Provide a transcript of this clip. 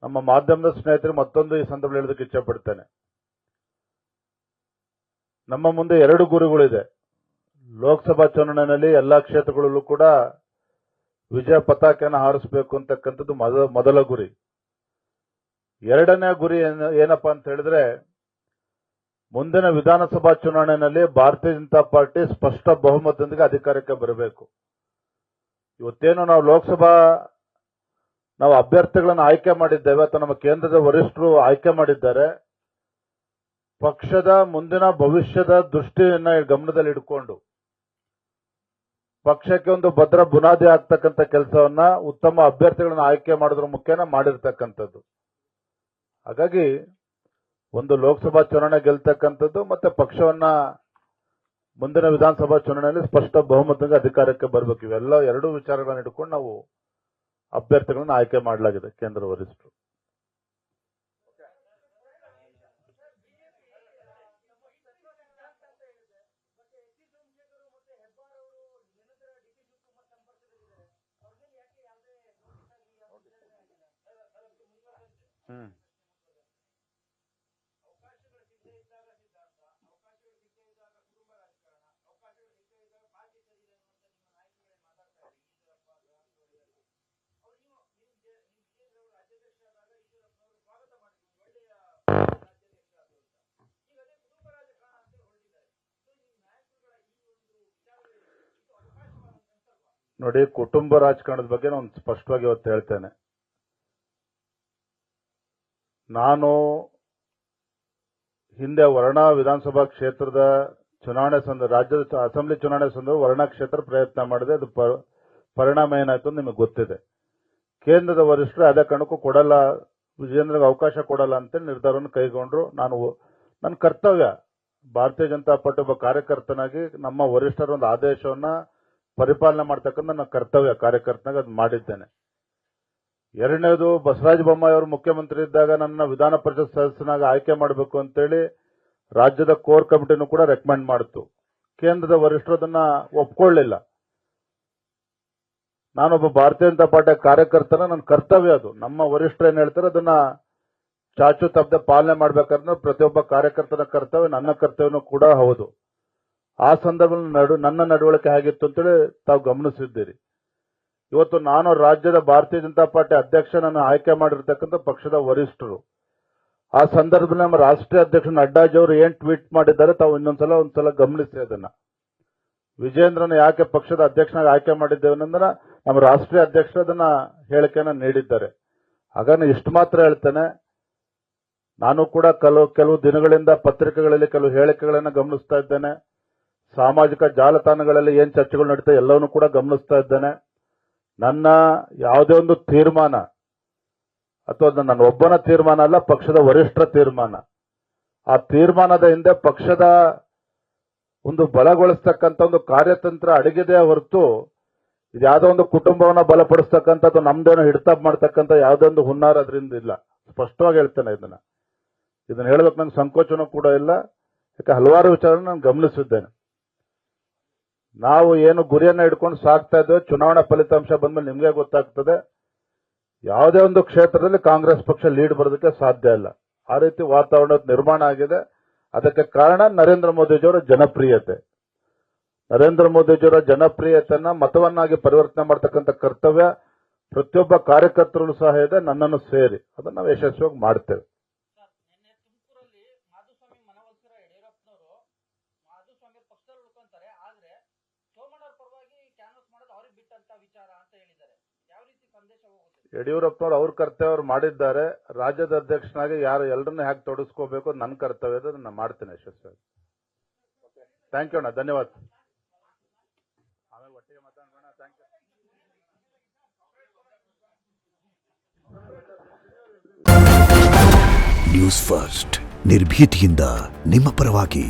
ನಮ್ಮ ಮಾಧ್ಯಮದ ಸ್ನೇಹಿತರಿಗೆ ಮತ್ತೊಂದು ಈ ಸಂದರ್ಭದಲ್ಲಿ ಹೇಳೋದಕ್ಕೆ ಇಚ್ಛೆ ಪಡ್ತೇನೆ. ನಮ್ಮ ಮುಂದೆ 2 ಗುರಿಗಳಿದೆ. ಲೋಕಸಭಾ ಚುನಾವಣೆಯಲ್ಲಿ ಎಲ್ಲಾ ಕ್ಷೇತ್ರಗಳಲ್ಲೂ ಕೂಡ ವಿಜಯ ಪತಾಕೆಯನ್ನು ಹಾರಿಸಬೇಕು ಅಂತಕ್ಕಂಥದ್ದು ಮೊದಲ ಗುರಿ. ಎರಡನೇ ಗುರಿ ಏನಪ್ಪಾ ಅಂತ ಹೇಳಿದ್ರೆ, ಮುಂದಿನ ವಿಧಾನಸಭಾ ಚುನಾವಣೆಯಲ್ಲಿ ಭಾರತೀಯ ಜನತಾ ಪಾರ್ಟಿ ಸ್ಪಷ್ಟ ಬಹುಮತದೊಂದಿಗೆ ಅಧಿಕಾರಕ್ಕೆ ಬರಬೇಕು. ಇವತ್ತೇನು ನಾವು ಅಭ್ಯರ್ಥಿಗಳನ್ನು ಆಯ್ಕೆ ಮಾಡಿದ್ದೇವೆ ಅಥವಾ ನಮ್ಮ ಕೇಂದ್ರದ ವರಿಷ್ಠರು ಆಯ್ಕೆ ಮಾಡಿದ್ದಾರೆ, ಪಕ್ಷದ ಮುಂದಿನ ಭವಿಷ್ಯದ ದೃಷ್ಟಿಯನ್ನ ಗಮನದಲ್ಲಿ ಇಟ್ಕೊಂಡು ಪಕ್ಷಕ್ಕೆ ಒಂದು ಭದ್ರ ಬುನಾದಿ ಆಗ್ತಕ್ಕಂಥ ಕೆಲಸವನ್ನ ಉತ್ತಮ ಅಭ್ಯರ್ಥಿಗಳನ್ನು ಆಯ್ಕೆ ಮಾಡೋದ್ರ ಮುಖೇನ ಮಾಡಿರ್ತಕ್ಕಂಥದ್ದು. ಹಾಗಾಗಿ ಒಂದು ಲೋಕಸಭಾ ಚುನಾವಣೆ ಗೆಲ್ತಕ್ಕಂಥದ್ದು ಮತ್ತೆ ಪಕ್ಷವನ್ನ ಮುಂದಿನ ವಿಧಾನಸಭಾ ಚುನಾವಣೆಯಲ್ಲಿ ಸ್ಪಷ್ಟ ಬಹುಮತದಿಂದ ಅಧಿಕಾರಕ್ಕೆ ಬರಬೇಕು. ಇವೆಲ್ಲ 2 ವಿಚಾರಗಳನ್ನು ಇಟ್ಕೊಂಡು ನಾವು ಅಭ್ಯರ್ಥಿಗಳನ್ನು ಆಯ್ಕೆ ಮಾಡಲಾಗಿದೆ ಕೇಂದ್ರ ವರಿಷ್ಠರು. ನೋಡಿ, ಕುಟುಂಬ ರಾಜಕಾರಣದ ಬಗ್ಗೆ ನಾನು ಸ್ಪಷ್ಟವಾಗಿ ಇವತ್ತು ಹೇಳ್ತೇನೆ. ನಾನು ಹಿಂದೆ ವರ್ಣಾ ವಿಧಾನಸಭಾ ಕ್ಷೇತ್ರದ ಚುನಾವಣೆ ರಾಜ್ಯದ ಅಸೆಂಬ್ಲಿ ಚುನಾವಣೆ ಸಂದರ್ಭ ವರ್ಣಾ ಕ್ಷೇತ್ರ ಪ್ರಯತ್ನ ಮಾಡಿದೆ. ಅದು ಪರಿಣಾಮ ಏನಾಯ್ತು ಅಂತ ನಿಮಗೆ ಗೊತ್ತಿದೆ. ಕೇಂದ್ರದ ವರಿಷ್ಠರು ಅದೇ ಕಾರಣಕ್ಕೂ ಕೊಡಲ್ಲ, ವಿಜೇಂದ್ರಗೆ ಅವಕಾಶ ಕೊಡಲ್ಲ ಅಂತೇಳಿ ನಿರ್ಧಾರವನ್ನು ಕೈಗೊಂಡ್ರು. ನನ್ನ ಕರ್ತವ್ಯ ಭಾರತೀಯ ಜನತಾ ಪಾರ್ಟಿ ಒಬ್ಬ ಕಾರ್ಯಕರ್ತನಾಗಿ ನಮ್ಮ ವರಿಷ್ಠರ ಒಂದು ಆದೇಶವನ್ನ ಪರಿಪಾಲನೆ ಮಾಡ್ತಕ್ಕಂಥ ನನ್ನ ಕರ್ತವ್ಯ ಕಾರ್ಯಕರ್ತನಾಗಿ ಅದು ಮಾಡಿದ್ದೇನೆ. ಎರಡನೇದು, ಬಸವರಾಜ ಬೊಮ್ಮಾಯಿ ಅವರು ಮುಖ್ಯಮಂತ್ರಿ ಇದ್ದಾಗ ನನ್ನ ವಿಧಾನ ಪರಿಷತ್ ಸದಸ್ಯನಾಗಿ ಆಯ್ಕೆ ಮಾಡಬೇಕು ಅಂತೇಳಿ ರಾಜ್ಯದ ಕೋರ್ ಕಮಿಟಿನೂ ಕೂಡ ರೆಕಮೆಂಡ್ ಮಾಡಿತು. ಕೇಂದ್ರದ ವರಿಷ್ಠರು ಅದನ್ನ ಒಪ್ಕೊಳ್ಳಿಲ್ಲ. ನಾನೊಬ್ಬ ಭಾರತೀಯ ಜನತಾ ಪಾರ್ಟಿಯ ಕಾರ್ಯಕರ್ತನ, ನನ್ನ ಕರ್ತವ್ಯ ಅದು. ನಮ್ಮ ವರಿಷ್ಠರು ಏನ್ ಹೇಳ್ತಾರೆ ಅದನ್ನ ಚಾಚು ತಪ್ಪದೆ ಪಾಲನೆ ಮಾಡ್ಬೇಕಾದ್ರೆ ಪ್ರತಿಯೊಬ್ಬ ಕಾರ್ಯಕರ್ತನ ಕರ್ತವ್ಯ, ನನ್ನ ಕರ್ತವ್ಯನೂ ಕೂಡ ಹೌದು. ಆ ಸಂದರ್ಭದಲ್ಲಿ ನನ್ನ ನಡವಳಿಕೆ ಹೇಗಿತ್ತು ಅಂತೇಳಿ ತಾವು ಗಮನಿಸಿದ್ದೀರಿ. ಇವತ್ತು ನಾನು ರಾಜ್ಯದ ಭಾರತೀಯ ಜನತಾ ಪಾರ್ಟಿ ಅಧ್ಯಕ್ಷನನ್ನು ಆಯ್ಕೆ ಮಾಡಿರ್ತಕ್ಕಂಥ ಪಕ್ಷದ ವರಿಷ್ಠರು. ಆ ಸಂದರ್ಭದಲ್ಲಿ ನಮ್ಮ ರಾಷ್ಟ್ರೀಯ ಅಧ್ಯಕ್ಷ ನಡ್ಡಾಜಿ ಅವರು ಏನ್ ಟ್ವೀಟ್ ಮಾಡಿದ್ದಾರೆ ತಾವು ಒಂದ್ಸಲ ಗಮನಿಸಿ. ಅದನ್ನ ವಿಜೇಂದ್ರನ ಯಾಕೆ ಪಕ್ಷದ ಅಧ್ಯಕ್ಷನಾಗಿ ಆಯ್ಕೆ ಮಾಡಿದ್ದೇವೆ ಅಂದ್ರೆ ನಮ್ಮ ರಾಷ್ಟ್ರೀಯ ಅಧ್ಯಕ್ಷರು ಅದನ್ನ ಹೇಳಿಕೆಯನ್ನ ನೀಡಿದ್ದಾರೆ. ಹಾಗಾಗಿ ಇಷ್ಟು ಮಾತ್ರ ಹೇಳ್ತೇನೆ, ನಾನು ಕೂಡ ಕೆಲವು ದಿನಗಳಿಂದ ಪತ್ರಿಕೆಗಳಲ್ಲಿ ಕೆಲವು ಹೇಳಿಕೆಗಳನ್ನ ಗಮನಿಸ್ತಾ ಇದ್ದೇನೆ. ಸಾಮಾಜಿಕ ಜಾಲತಾಣಗಳಲ್ಲಿ ಏನ್ ಚರ್ಚೆಗಳು ನಡೀತಾ ಎಲ್ಲವನ್ನೂ ಕೂಡ ಗಮನಿಸ್ತಾ ಇದ್ದೇನೆ. ನನ್ನ ಯಾವುದೇ ಒಂದು ತೀರ್ಮಾನ ಅಥವಾ ನನ್ನ ಒಬ್ಬನ ತೀರ್ಮಾನ ಅಲ್ಲ, ಪಕ್ಷದ ವರಿಷ್ಠರ ತೀರ್ಮಾನ. ಆ ತೀರ್ಮಾನದ ಹಿಂದೆ ಪಕ್ಷದ ಒಂದು ಬಲಗೊಳಿಸ್ತಕ್ಕಂಥ ಒಂದು ಕಾರ್ಯತಂತ್ರ ಅಡಗಿದೆ ಹೊರತು ಇದ್ಯಾವುದೋ ಒಂದು ಕುಟುಂಬವನ್ನ ಬಲಪಡಿಸ್ತಕ್ಕಂಥದ್ದು, ನಮ್ದೇನೋ ಹಿಡಿತ ಮಾಡ್ತಕ್ಕಂಥ ಯಾವುದೋ ಒಂದು ಹುನ್ನಾರ ಅದರಿಂದ ಇಲ್ಲ. ಸ್ಪಷ್ಟವಾಗಿ ಹೇಳ್ತೇನೆ. ಇದನ್ನ ಹೇಳೋದಕ್ಕೆ ನಂಗೆ ಸಂಕೋಚನೂ ಕೂಡ ಇಲ್ಲ. ಯಾಕೆ ಹಲವಾರು ವಿಚಾರಗಳನ್ನು ನಾನು ಗಮನಿಸಿದ್ದೇನೆ. ನಾವು ಏನು ಗುರಿಯನ್ನ ಇಟ್ಕೊಂಡು ಸಾಗ್ತಾ ಇದ್ದೇವೆ, ಚುನಾವಣಾ ಫಲಿತಾಂಶ ಬಂದ್ಮೇಲೆ ನಿಮ್ಗೆ ಗೊತ್ತಾಗ್ತದೆ. ಯಾವುದೇ ಒಂದು ಕ್ಷೇತ್ರದಲ್ಲಿ ಕಾಂಗ್ರೆಸ್ ಪಕ್ಷ ಲೀಡ್ ಬರೋದಕ್ಕೆ ಸಾಧ್ಯ ಇಲ್ಲ. ಆ ರೀತಿ ವಾತಾವರಣ ನಿರ್ಮಾಣ ಆಗಿದೆ. ಅದಕ್ಕೆ ಕಾರಣ ನರೇಂದ್ರ ಮೋದಿಜಿಯವರ ಜನಪ್ರಿಯತೆ. ನರೇಂದ್ರ ಮೋದಿಜಿಯವರ ಜನಪ್ರಿಯತೆಯನ್ನ ಮತವನ್ನಾಗಿ ಪರಿವರ್ತನೆ ಮಾಡತಕ್ಕಂಥ ಕರ್ತವ್ಯ ಪ್ರತಿಯೊಬ್ಬ ಕಾರ್ಯಕರ್ತರು ಸಹ ಇದೆ, ನನ್ನನ್ನು ಸೇರಿ. ಅದನ್ನ ನಾವು ಯಶಸ್ವಿಯಾಗಿ ಮಾಡ್ತೇವೆ. ಯಡಿಯೂರಪ್ಪನವರು ಅವ್ರ ಕರ್ತವ್ಯ ಅವ್ರು ಮಾಡಿದ್ದಾರೆ. ರಾಜ್ಯದ ಅಧ್ಯಕ್ಷನಾಗಿ ಎಲ್ಲರನ್ನ ಹೇಗೆ ತೊಡಗಿಸ್ಕೋಬೇಕು ನನ್ನ ಕರ್ತವ್ಯ, ಅದನ್ನ ಮಾಡ್ತೇನೆ ಯಶಸ್ವಿಯಾಗಿ. ಥ್ಯಾಂಕ್ ಯು ಅಣ್ಣ, ಧನ್ಯವಾದ. ನ್ಯೂಸ್ ಫಸ್ಟ್, ನಿರ್ಭೀತಿಯಿಂದ ನಿಮ್ಮ ಪರವಾಗಿ.